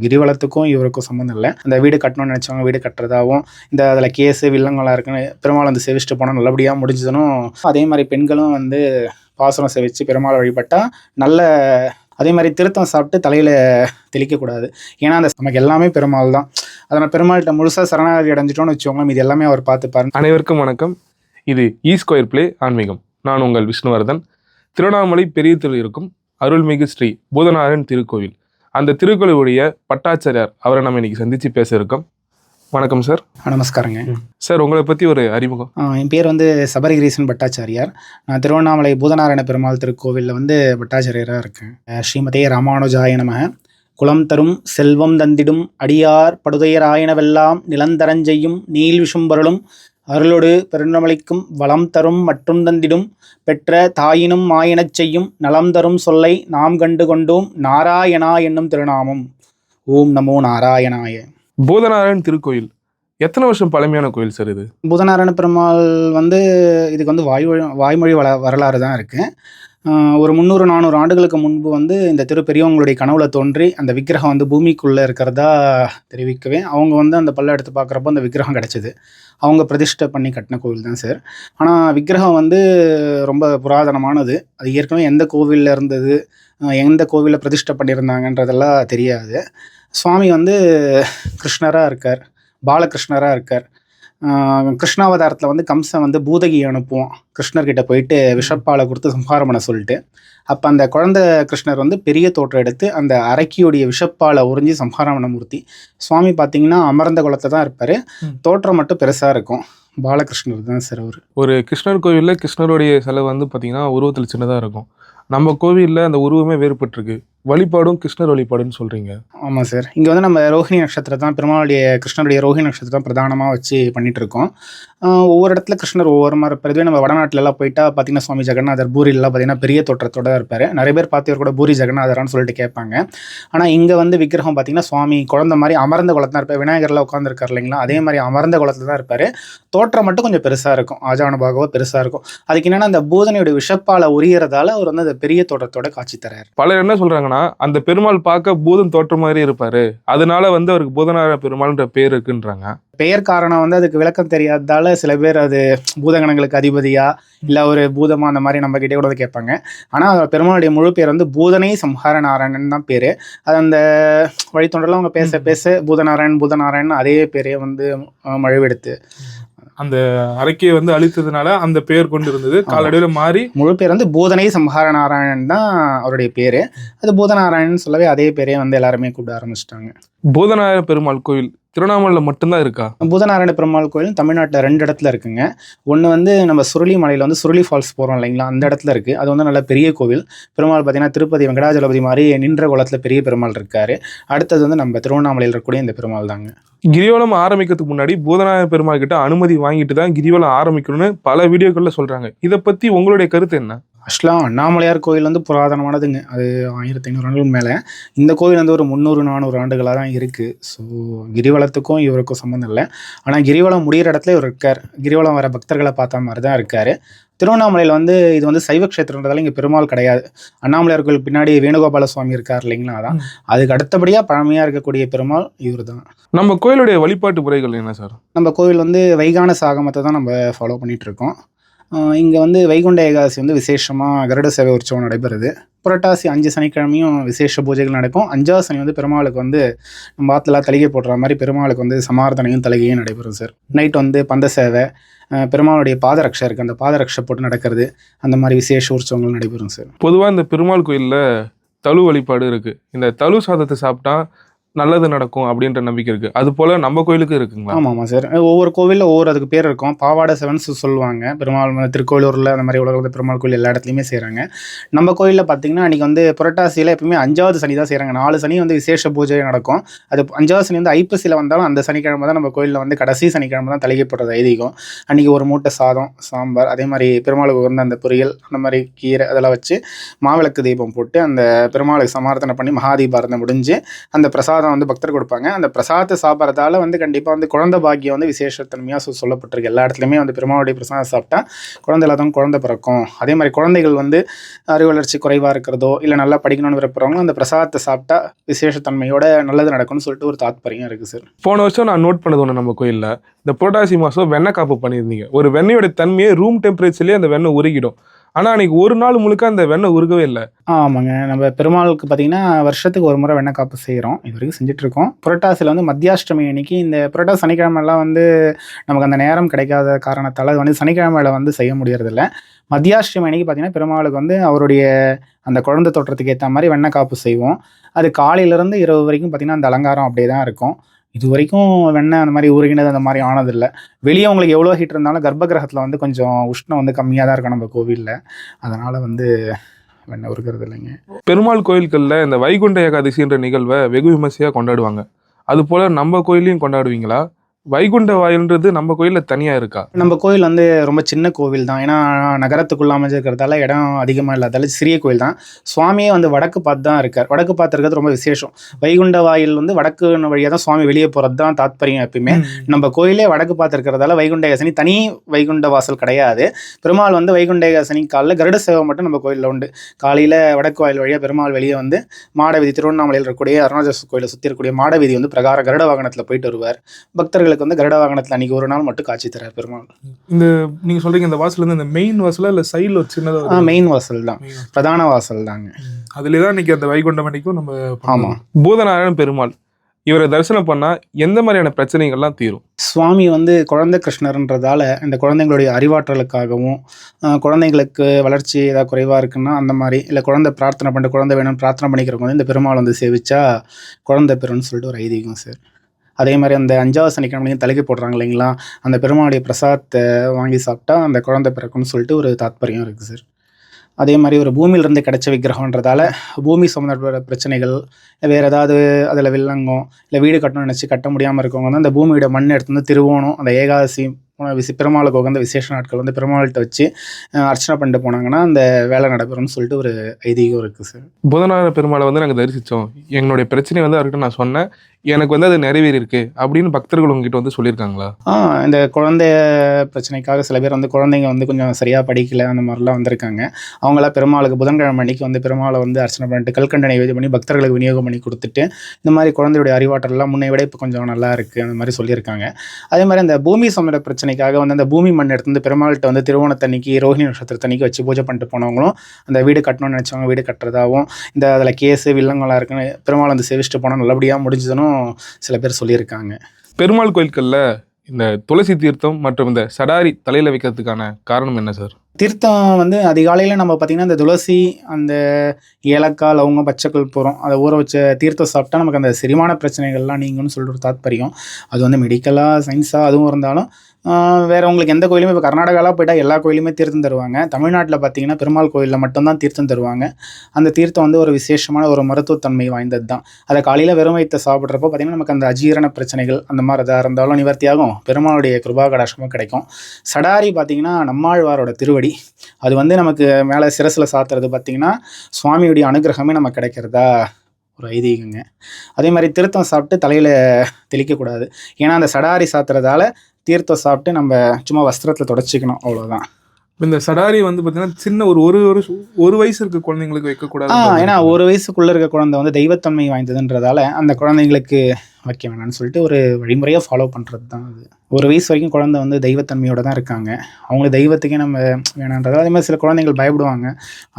கிரிவலத்துக்கும் இவருக்கும் சம்மந்தம் இல்லை. அந்த வீடு கட்டணும்னு நினச்சவங்க வீடு கட்டுறதாகவும், இந்த அதில் கேஸு வில்லங்களாக இருக்குன்னு பெருமாள் வந்து சேவிச்சுட்டு போனால் நல்லபடியாக முடிஞ்சதுனும், அதே மாதிரி பெண்களும் வந்து பாசுரம் சேவிச்சு பெருமாள் வழிபட்டால் நல்ல. அதே மாதிரி திருத்தம் சாப்பிட்டு தலையில் தெளிக்கக்கூடாது. ஏன்னா அந்த நமக்கு எல்லாமே பெருமாள் தான். அதனால் பெருமாள்கிட்ட முழுசாக சரணாகதி அடைஞ்சிட்டோன்னு வச்சுக்கோங்களேன், இது எல்லாமே அவர் பார்த்துப்பாரு. அனைவருக்கும் வணக்கம். இது ஸ்கொயர் பிளே ஆன்மீகம். நான் உங்கள் விஷ்ணுவர்தன். திருவண்ணாமலை பெரிய தெரு இருக்கும் அருள்மிகு ஸ்ரீ பூதநாராயண் திருக்கோவில், அந்த திருக்கோவிலுடைய பட்டாச்சாரியார் அவரை நம்ம இன்னைக்கு சந்திச்சு பேச இருக்கோம். வணக்கம் சார். நமஸ்காரங்க சார். உங்களை பற்றி ஒரு அறிமுகம். என் பேர் வந்து சபரிகிரீசன் பட்டாச்சாரியார். நான் திருவண்ணாமலை பூதநாராயண பெருமாள் திருக்கோவிலில் வந்து பட்டாச்சாரியராக இருக்கேன். ஸ்ரீமதே ராமானுஜாய நமக. குலம் தரும் செல்வம் தந்திடும் அடியார் படுதையராயனவெல்லாம் நிலந்தரஞ்செய்யும் நீல் விஷும்பொருளும் அருளொடு பெருநமளிக்கும் வளம் தரும் மற்றும் தந்திடும் பெற்ற தாயினும் மாயனச் செய்யும் நலம் தரும் சொல்லை நாம் கண்டு கொண்டோம் நாராயணா என்னும் திருநாமம். ஓம் நமோ நாராயணாய. பூதநாராயண் திருக்கோயில் எத்தனை வருஷம் பழமையான கோயில் சார் இது? பூதநாராயண பெருமாள் வந்து இதுக்கு வந்து வாய்மொழி வரலாறு தான் இருக்குது. ஒரு 300-400 ஆண்டுகளுக்கு முன்பு வந்து இந்த பெரியவங்களுடைய கனவுல தோன்றி அந்த விக்கிரகம் வந்து பூமிக்குள்ளே இருக்கிறதா தெரிவிக்கவே அவங்க வந்து அந்த பல்ல எடுத்து பார்க்குறப்போ அந்த விக்கிரகம் கிடச்சிது. அவங்க பிரதிஷ்டை பண்ணி கட்டின கோவில் தான் சார். ஆனால் விக்கிரகம் வந்து ரொம்ப புராதனமானது. அது ஏற்கனவே எந்த கோவிலில் இருந்தது, எந்த கோவிலில் பிரதிஷ்டை பண்ணியிருந்தாங்கன்றதெல்லாம் தெரியாது. சுவாமி வந்து கிருஷ்ணராக இருக்கார், பாலகிருஷ்ணராக இருக்கார். கிருஷ்ணாவதாரத்தில் வந்து கம்சன் வந்து பூதகி அனுப்புவோம் கிருஷ்ணர்கிட்ட போயிட்டு விஷப்பாலை கொடுத்து சம்ஹாரம் பண்ண சொல்லிட்டு. அப்போ அந்த குழந்தை கிருஷ்ணர் வந்து பெரிய தோற்றம் எடுத்து அந்த அரக்கியுடைய விஷப்பாலை உறிஞ்சி சம்ஹாரம் பண்ண மூர்த்தி. சுவாமி பார்த்தீங்கன்னா அமர்ந்த குலத்தை தான் இருப்பார், தோற்றம் மட்டும் பெருசாக இருக்கும். பாலகிருஷ்ணர் தான் சார் அவர். ஒரு கிருஷ்ணர் கோவிலில் கிருஷ்ணருடைய சிலை வந்து பார்த்தீங்கன்னா உருவத்தில் சின்னதாக இருக்கும். நம்ம கோவிலில் அந்த உருவமே வேறுபட்டிருக்கு. வழிபாடும் கிருஷ்ணர் வழிபாடுன்னு சொல்கிறீங்க. ஆமாம் சார். இங்கே வந்து நம்ம ரோஹிணி நட்சத்திரம் தான் பெருமாளுடைய கிருஷ்ணருடைய ரோஹிணி நட்சத்திரம் பிரதானமாக வச்சு பண்ணிகிட்டு இருக்கோம். ஒவ்வொரு இடத்துல கிருஷ்ணர் ஒவ்வொரு மாதிரி இருப்பார். இதுவே நம்ம வடநாட்டிலலாம் போயிட்டா பார்த்தீங்கன்னா சுவாமி ஜெகநாதர் பூரிலாம் பார்த்தீங்கன்னா பெரிய தோற்றத்தோட தான் இருப்பார். நிறைய பேர் பார்த்து கூட பூரி ஜெகநாதரான்னு சொல்லிட்டு கேட்பாங்க. ஆனால் இங்கே வந்து விக்கிரகம் பார்த்தீங்கன்னா சுவாமி குழந்தை மாதிரி அமர்ந்த குளத்தில் தான் இருப்பார். விநாயகர்லாம் உட்காந்துருக்கார் இல்லைங்களா, அதே மாதிரி அமர்ந்த குளத்தில் தான் இருப்பார். தோற்றம் மட்டும் கொஞ்சம் பெருசாக இருக்கும், ஆஜானுபாகவோ பெருசாக இருக்கும். அதுக்கு என்னென்னா அந்த பூதனையோட விஷப்பாலை உரியறதால அவர் வந்து அந்த பெரிய தோற்றத்தோட காட்சி தரார். பலர் என்ன சொல்கிறாங்கன்னா, அந்த பெருமாள் பார்க்க பூதம் தோற்றம் மாதிரி இருப்பாரு, அதனால வந்து அவருக்கு பூதநாராயண பெருமாள்ன்ற பேர் இருக்குன்றாங்க. பெயர் காரணம் வந்து அதுக்கு விளக்கம் தெரியாததால சில பேர் அது பூதகணங்களுக்கு அதிபதியா இல்லை ஒரு பூதமா அந்த மாதிரி நம்ம கிட்டே கூட கேட்பாங்க. ஆனால் பெருமாளுடைய முழு பேர் வந்து பூதனை சம்ஹார நாராயணன் தான் பேர். அது அந்த வழித்தொண்டெல்லாம் அவங்க பேச பேச பூதநாராயணன் அதே பேரே வந்து மழுவெடுத்து அந்த அரைக்கையை வந்து அழித்ததுனால அந்த பேர் கொண்டு இருந்தது. காலடியில் மாறி முழு பேர் வந்து பூதனை சம்ஹார நாராயணன் தான் அவருடைய பேர். அது பூதநாராயணன் சொல்லவே அதே பேரே வந்து எல்லாருமே கூப்பிட ஆரம்பிச்சிட்டாங்க. பூதநாராயண பெருமாள் கோயில் திருவண்ணாமலையில் மட்டும்தான் இருக்கா? பூதநாராயண பெருமாள் கோயில் தமிழ்நாட்டில் 2 இடத்துல இருக்குங்க. ஒன்று வந்து நம்ம சுருளி மலையில் வந்து சுருளி ஃபால்ஸ் போகிறோம் இல்லைங்களா, அந்த இடத்துல இருக்குது. அது வந்து நல்ல பெரிய கோவில். பெருமாள் பார்த்தீங்கன்னா திருப்பதி வெங்கடாஜலபதி மாதிரி நின்ற குளத்தில் பெரிய பெருமாள் இருக்கார். அடுத்தது வந்து நம்ம திருவண்ணாமலையில் இருக்கக்கூடிய இந்த பெருமாள் தாங்க. கிரிவலம் ஆரம்பிக்கிறதுக்கு முன்னாடி பூதநாராயண பெருமாள் கிட்ட அனுமதி வாங்கிட்டு தான் கிரிவலம் ஆரம்பிக்கணும்னு பல வீடியோக்களில் சொல்கிறாங்க. இதை பற்றி உங்களுடைய கருத்து என்ன? ஆக்சுவலாக அண்ணாமலையார் கோயில் வந்து புராதனமானதுங்க. அது 1500 ஆண்டுகள் மேலே. இந்த கோவில் வந்து ஒரு 300-400 ஆண்டுகளாக தான் இருக்குது. ஸோ கிரிவலத்துக்கும் இவருக்கும் சம்மந்தம் இல்லை. ஆனால் கிரிவலம் முடிகிற இடத்துல இவர் இருக்கார். கிரிவலம் வர பக்தர்களை பார்த்த மாதிரி தான் இருக்கார். திருவண்ணாமலையில் வந்து இது வந்து சைவ க்ஷேத்திரன்றதால இங்கே பெருமாள் கிடையாது. அண்ணாமலையார் கோயில் பின்னாடி வேணுகோபால சுவாமி இருக்கார் இல்லைங்களா, அதான். அதுக்கு அடுத்தபடியாக பழமையாக இருக்கக்கூடிய பெருமாள் இவர் தான். நம்ம கோயிலுடைய வழிபாட்டு முறைகள் என்ன சார்? நம்ம கோவில் வந்து வைகான சாகமத்தை தான் நம்ம ஃபாலோ பண்ணிகிட்ருக்கோம். இங்கே வந்து வைகுண்ட ஏகாதசி வந்து விசேஷமாக கருட சேவை உற்சவம் நடைபெறுது. புரட்டாசி 5 சனிக்கிழமையும் விசேஷ பூஜைகள் நடக்கும். 5ஆவது சனி வந்து பெருமாளுக்கு வந்து நம்ம ஆற்றுல தலிகை போடுற மாதிரி பெருமாளுக்கு வந்து சமார்த்தனையும் தலிகையும் நடைபெறும் சார். நைட் வந்து பந்த சேவை, பெருமாளுடைய பாதரக்ஷை இருக்குது, அந்த பாதரக்ஷை போட்டு நடக்கிறது, அந்த மாதிரி விசேஷ உற்சவங்கள் நடைபெறும் சார். பொதுவாக இந்த பெருமாள் கோயிலில் தழு வழிபாடு இருக்குது. இந்த தழு சாதத்தை சாப்பிட்டா நல்லது நடக்கும் அப்படின்ற நம்பிக்கை இருக்குது. அது போல் நம்ம கோயிலுக்கு இருக்குங்களா? ஆமாம் சார். ஒவ்வொரு கோவிலில் ஒவ்வொரு அதுக்கு பேர் இருக்கும். பாவாடை செவன்ஸ் சொல்லுவாங்க. பெருமாள் திருக்கோயிலூரில் அந்த மாதிரி உலகத்தில் பெருமாள் கோயில் எல்லா இடத்துலையுமே செய்கிறாங்க. நம்ம கோயிலில் பார்த்திங்கன்னா அன்றைக்கி வந்து புரட்டாசியில் எப்பவுமே 5ஆவது சனி தான் செய்கிறாங்க. 4 சனி வந்து விசேஷ பூஜை நடக்கும். அது 5ஆவது சனி வந்து ஐப்பசியில் வந்தாலும் அந்த சனிக்கிழமை தான் நம்ம கோயிலில் வந்து கடைசி சனிக்கிழமை தான் தலிகை போடுறது ஐதீகம். அன்றைக்கி ஒரு மூட்டை சாதம், சாம்பார், அதே மாதிரி பெருமாளுக்கு வந்து அந்த பொரியல், அந்த மாதிரி கீரை அதெல்லாம் வச்சு மாவிளக்கு தீபம் போட்டு அந்த பெருமாளுக்கு சமார்த்தனை பண்ணி மகாதீபாரதம் முடிஞ்சு அந்த பிரசாதம் பிரசாதம் வந்து பக்தர் கொடுப்பாங்க. அந்த பிரசாதத்தை சாப்பிட்றதால வந்து கண்டிப்பாக வந்து குழந்தை பாக்கியம் வந்து விசேஷத்தன்மையாக சொல்லப்பட்டிருக்கு. எல்லா இடத்துலையுமே வந்து பெருமாளுடைய பிரசாதம் சாப்பிட்டா குழந்தை இல்லாதவங்க குழந்தை பிறக்கும். அதே மாதிரி குழந்தைகள் வந்து அறிவு வளர்ச்சி குறைவாக இருக்கிறதோ இல்லை நல்லா படிக்கணும்னு விருப்பறவங்களும் அந்த பிரசாதத்தை சாப்பிட்டா விசேஷத்தன்மையோட நல்லது நடக்கும்னு சொல்லிட்டு ஒரு தாத்பரியம் இருக்குது சார். போன வருஷம் நான் நோட் பண்ணது ஒன்று, நம்ம கோயிலில் இந்த புரட்டாசி மாதம் வெண்ணெய் காப்பு பண்ணியிருந்தீங்க. ஒரு வெண்ணெயோட தன்மையை ரூம் டெம்பரேச்சர்லேயே அந்த வெண்ணெய் உருகிடும். ஆனால் அன்றைக்கி ஒரு நாள் முழுக்க அந்த வெண்ணெய் உருகவே இல்லை. ஆமாங்க. நம்ம பெருமாளுக்கு பார்த்தீங்கன்னா வருஷத்துக்கு ஒரு முறை வெண்ணெய் காப்பு செய்கிறோம். இது வரைக்கும் செஞ்சுட்ருக்கோம். புரட்டாசியில் வந்து மத்தியாஷ்டமி அன்னைக்கு இந்த புரட்டாசி சனிக்கிழமைலாம் வந்து நமக்கு அந்த நேரம் கிடைக்காத காரணத்தால் அது வந்து சனிக்கிழமையில் வந்து செய்ய முடியறதில்ல. மத்தியாஷ்டமி அன்னைக்கு பார்த்தீங்கன்னா பெருமாளுக்கு வந்து அவருடைய அந்த குழந்தை தோற்றத்துக்கு ஏற்ற மாதிரி வெண்ணெய் காப்பு செய்வோம். அது காலையிலேருந்து இரவு வரைக்கும் பார்த்தீங்கன்னா அந்த அலங்காரம் அப்படியே தான் இருக்கும். இது வரைக்கும் வெண்ணெய் அந்த மாதிரி உருகினது அந்த மாதிரி ஆனதில்லை. வெளியே உங்களுக்கு எவ்வளோ ஹீட் இருந்தாலும் கர்ப்ப கிரகத்தில் வந்து கொஞ்சம் உஷ்ணம் வந்து கம்மியாக தான் இருக்கும் நம்ம கோவிலில். அதனால் வந்து வெண்ணெய் உருகிறது இல்லைங்க. பெருமாள் கோயில்களில் இந்த வைகுண்ட ஏகாதசின்ற நிகழ்வை வெகு விமர்சையாக கொண்டாடுவாங்க. அது போல் நம்ம கோயிலையும் கொண்டாடுவீங்களா? வைகுண்ட வாயில்ன்றது நம்ம கோயிலில் தனியாக இருக்கா? நம்ம கோயில் வந்து ரொம்ப சின்ன கோவில் தான். ஏன்னா நகரத்துக்குள்ள அமைஞ்சிருக்கிறதால இடம் அதிகமாக இல்லாதால சிறிய கோயில் தான். சுவாமியே வந்து வடக்கு பார்த்து தான் இருக்கார். வடக்கு பார்த்து இருக்கிறது ரொம்ப விசேஷம். வைகுண்ட வாயில் வந்து வடக்கு வழியாக தான் சுவாமி வெளியே போகிறது தான் தாத்பரியம். எப்பயுமே நம்ம கோயிலே வடக்கு பார்த்து இருக்கிறதால வைகுண்ட ஏகாதசி தனி வைகுண்ட வாசல் கிடையாது. பெருமாள் வந்து வைகுண்ட ஏகாதசி காலையில் கருட சேவை மட்டும் நம்ம கோயிலில் உண்டு. காலையில் வடக்கு வாயில் வழியாக பெருமாள் வெளியே வந்து மாடவீதி, திருவண்ணாமலையில் இருக்கக்கூடிய அருணாச்சல கோயிலை சுற்றி இருக்கக்கூடிய மாடவீதி வந்து பிரகார கருட வாகனத்தில் போயிட்டு வருவார். பக்தர்களுக்கு வந்து கருட வாகனத்தில் அன்றைக்கி ஒரு நாள் மட்டும் காட்சி தரார் பெருமாள். இந்த நீங்கள் சொல்கிறீங்க இந்த வாசல் வந்து இந்த மெயின் வாசலாக இல்லை சைடில் ஒரு சின்னதாக? மெயின் வாசல் தான், பிரதான வாசல் தாங்க. அதில் தான் இன்றைக்கி அந்த வைகுண்டம் அன்னைக்கும் நம்ம. ஆமாம். பூதநாராயணன் பெருமாள் இவரை தரிசனம் பண்ணால் எந்த மாதிரியான பிரச்சனைகள்லாம் தீரும்? சுவாமி வந்து குழந்தை கிருஷ்ணர்ன்றதால இந்த குழந்தைங்களுடைய அறிவாற்றலுக்காகவும் குழந்தைங்களுக்கு வளர்ச்சி ஏதாவது குறைவாக இருக்குன்னா அந்த மாதிரி, இல்லை குழந்தை பிரார்த்தனை பண்ணிட்டு குழந்தை வேணும்னு பிரார்த்தனை பண்ணிக்கிறவங்க வந்து இந்த பெருமாள் வந்து சேவிச்சா குழந்தை பெறும்னு சொல்லிட்டு ஒரு ஐதீகம் சார். அதே மாதிரி அந்த 5வது சனிக்கிழமையும் தலைக்கு போடுறாங்க இல்லைங்களா, அந்த பெருமாளுடைய பிரசாதத்தை வாங்கி சாப்பிட்டா அந்த குழந்தை பிறக்கும்னு சொல்லிட்டு ஒரு தாத்பரியம் இருக்குது சார். அதே மாதிரி ஒரு பூமியிலிருந்து கிடைச்ச விக்கிரகன்றதால பூமி சம்மந்தப்பட்ட பிரச்சனைகள், வேறு ஏதாவது அதில் வில்லங்கம், இல்லை வீடு கட்டணும்னு நினச்சி கட்ட முடியாமல் இருக்கவங்க வந்து அந்த பூமியோட மண் எடுத்து வந்து திருவோணம் அந்த ஏகாதசி பெருமாளுக்கு உகந்த விசேஷ நாட்கள் வந்து பெருமாள்கிட்ட வச்சு அர்ச்சனை பண்ணிட்டு போனாங்கன்னா அந்த வேலை நடைபெறும்னு சொல்லிட்டு ஒரு ஐதீகம் இருக்குது சார். புதநாராயண பெருமாளை வந்து நாங்கள் தரிசித்தோம், எங்களுடைய பிரச்சனை வந்து அவர்கிட்ட நான் சொன்னேன், எனக்கு வந்து அது நிறைவேறி இருக்கு அப்படின்னு பக்தர்கள் உங்ககிட்ட வந்து சொல்லியிருக்காங்களா? இந்த குழந்தைய பிரச்சனைக்காக சில பேர் வந்து குழந்தைங்க வந்து கொஞ்சம் சரியாக படிக்கலை அந்த மாதிரிலாம் வந்திருக்காங்க. அவங்களாம் பெருமாளுக்கு புதன்கிழமை அன்னைக்கு வந்து பெருமாளை வந்து அர்ச்சனை பண்ணிட்டு கல்கண்டை நைவேத்தியம் பண்ணி பக்தர்களுக்கு விநியோகம் பண்ணி கொடுத்துட்டு இந்த மாதிரி குழந்தையுடைய அறிவாற்றலாம் முன்னை விட இப்போ கொஞ்சம் நல்லா இருக்குது அந்த மாதிரி சொல்லியிருக்காங்க. அதே மாதிரி அந்த பூமி சம்மந்த பிரச்சனைக்காக வந்து அந்த பூமி மண் எடுத்து வந்து பெருமாள்கிட்ட வந்து திருவோணத்தன்னைக்கு ரோஹிணி நட்சத்திரத்தன்னைக்கு வச்சு பூஜை பண்ணிட்டு போனவங்களும் அந்த வீடு கட்டணும்னு நினச்சவங்க வீடு கட்டுறதாகவும் இந்த அதில் கேஸு வில்லங்களாக இருக்குன்னு பெருமாள் வந்து சேவிச்சுட்டு போனால் நல்லபடியாக முடிஞ்சதுன்னு சில பேர் சொல்லியிருக்காங்க. பெருமாள் கோயில்களில் இந்த துளசி தீர்த்தம் மற்றும் இந்த சடாரி தலையில் வைக்கிறதுக்கான காரணம் என்ன சார்? தீர்த்தம் வந்து அதிகாலையில் நம்ம பார்த்திங்கன்னா இந்த துளசி, அந்த ஏலக்காய், லவங்கம், பச்சைக்கல் போகிறோம் அதை ஊற வச்ச தீர்த்தம் சாப்பிட்டா நமக்கு அந்த செரிமான பிரச்சனைகள்லாம் நீங்கன்னு சொல்லிட்டு ஒரு தாத்பரியம். அது வந்து மெடிக்கலாக சயின்ஸாக அதுவும் இருந்தாலும் வேறு உங்களுக்கு எந்த கோயிலுமே இப்போ கர்நாடகாலாம் போய்ட்டால் எல்லா கோயிலுமே தீர்த்தம் தருவாங்க. தமிழ்நாட்டில் பார்த்திங்கன்னா பெருமாள் கோயிலில் மட்டும்தான் தீர்த்தம் தருவாங்க. அந்த தீர்த்தம் வந்து ஒரு விசேஷமான ஒரு மருத்துவத்தன்மை வாய்ந்தது தான். அதை காலையில் வெறும் வயிற்று சாப்பிட்றப்போ பார்த்திங்கன்னா நமக்கு அந்த அஜீரண பிரச்சனைகள் அந்த மாதிரி எதாக இருந்தாலும் நிவர்த்தியாகும், பெருமாளுடைய கிருபா கடாட்சமும் கிடைக்கும். சடாரி பார்த்திங்கன்னா நம்மாழ்வாரோட திருவடி, அது வந்து நமக்கு மேலே சிரசில் சாத்துறது பார்த்திங்கன்னா சுவாமியுடைய அனுகிரகமே நமக்கு கிடைக்கிறதா ஒரு ஐதீகங்க. அதே மாதிரி தீர்த்தம் சாப்பிட்டு தலையில் தெளிக்கக்கூடாது. ஏன்னா அந்த சடாரி சாத்துறதால தீர்த்தம் சாப்பிட்டு நம்ம சும்மா வஸ்திரத்தில் தொடச்சிக்கணும், அவ்வளோதான். இந்த சடாரி வந்து பார்த்தீங்கன்னா சின்ன ஒரு வயசு இருக்க குழந்தைங்களுக்கு வைக்கக்கூடாது. ஏன்னா ஒரு வயசுக்குள்ளே இருக்க குழந்தை வந்து தெய்வத்தன்மை வாய்ந்ததுன்றதால அந்த குழந்தைங்களுக்கு வைக்க வேணாம்னு சொல்லிட்டு ஒரு வழிமுறையாக ஃபாலோ பண்ணுறது தான் அது. ஒரு வயசு வரைக்கும் குழந்தை வந்து தெய்வத்தன்மையோடு தான் இருக்காங்க, அவங்களுக்கு தெய்வத்துக்கே நம்ம வேணான்றது. அதே மாதிரி சில குழந்தைகள் பயப்படுவாங்க,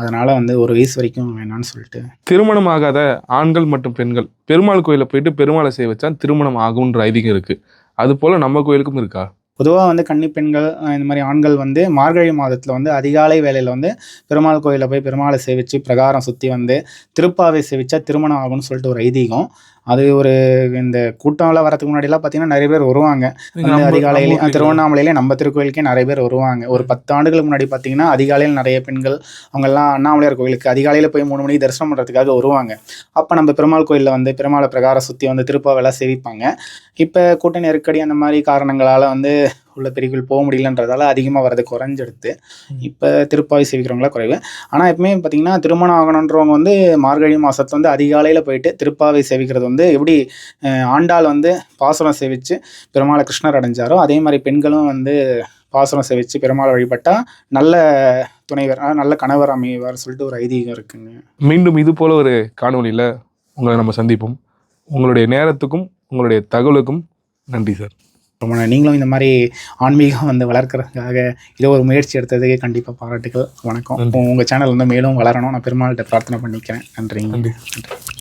அதனால் வந்து ஒரு வயசு வரைக்கும் வேணான்னு சொல்லிட்டு. திருமணம் ஆகாத ஆண்கள் மற்றும் பெண்கள் பெருமாள் கோயிலில் போயிட்டு பெருமாளை செய்ய வச்சா திருமணம் ஆகுன்ற ஐதீகம் இருக்குது. அது போல் நம்ம கோயிலுக்கும் இருக்கா? பொதுவாக வந்து கன்னி பெண்கள் இந்த மாதிரி ஆண்கள் வந்து மார்கழி மாதத்தில் வந்து அதிகாலை வேளையில் வந்து பெருமாள் கோயிலில் போய் பெருமாளை சேவித்து பிரகாரம் சுற்றி வந்து திருப்பாவை சேவிச்சா திருமணம் ஆகும்னு சொல்லிட்டு ஒரு ஐதீகம். அது ஒரு இந்த கூட்டம்லாம் வரதுக்கு முன்னாடிலாம் பார்த்தீங்கன்னா நிறைய பேர் வருவாங்க. வந்து அதிகாலையிலே திருவண்ணாமலையிலே நம்ம திருக்கோயிலுக்கே நிறைய பேர் வருவாங்க. ஒரு 10 ஆண்டுகளுக்கு முன்னாடி பார்த்தீங்கன்னா அதிகாலையில் நிறைய பெண்கள் அவங்கெல்லாம் அண்ணாமலையார் கோயிலுக்கு அதிகாலையில் போய் 3 மணிக்கு தரிசனம் பண்ணுறதுக்காக வருவாங்க. அப்போ நம்ம பெருமாள் கோயிலில் வந்து பெருமாளை பிரகாரம் சுற்றி வந்து திருப்பாவெல்லாம் சேவிப்பாங்க. இப்போ கூட்ட நெருக்கடி அந்த மாதிரி காரணங்களால் வந்து உள்ள பெரிய கோயில் போக முடியலன்றதால அதிகமாக வரது குறைஞ்செடுத்து. இப்போ திருப்பாவை சேவிக்கிறவங்களா குறைவு. ஆனால் எப்பவுமே பார்த்தீங்கன்னா திருமணம் ஆகணுன்றவங்க வந்து மார்கழி மாதத்துல வந்து அதிகாலையில் போயிட்டு திருப்பாவை சேவிக்கிறது வந்து எப்படி ஆண்டாள் வந்து பாசுரம் சேவித்து பெருமாளை கிருஷ்ணர் அடைஞ்சாரோ அதே மாதிரி பெண்களும் வந்து பாசுரம் சேவித்து பெருமாளை வழிபட்டால் நல்ல துணைவர் நல்ல கணவர் அமைவார் சொல்லிட்டு ஒரு ஐதீகம் இருக்குங்க. மீண்டும் இது போல ஒரு காணொளியில் உங்களை நம்ம சந்திப்போம். உங்களுடைய நேரத்துக்கும் உங்களுடைய தகவலுக்கும் நன்றி சார். ரொம்ப நீங்களும் இந்த மாதிரி ஆன்மீகம் வந்து வளர்க்குறதுக்காக இதை ஒரு முயற்சி எடுத்ததுக்கு கண்டிப்பாக பாராட்டுகள். வணக்கம். உங்கள் சேனல் வந்து மேலும் வளரணும் நான் பெருமாள்கிட்ட பிரார்த்தனை பண்ணிக்கிறேன். நன்றிங்க. நன்றி.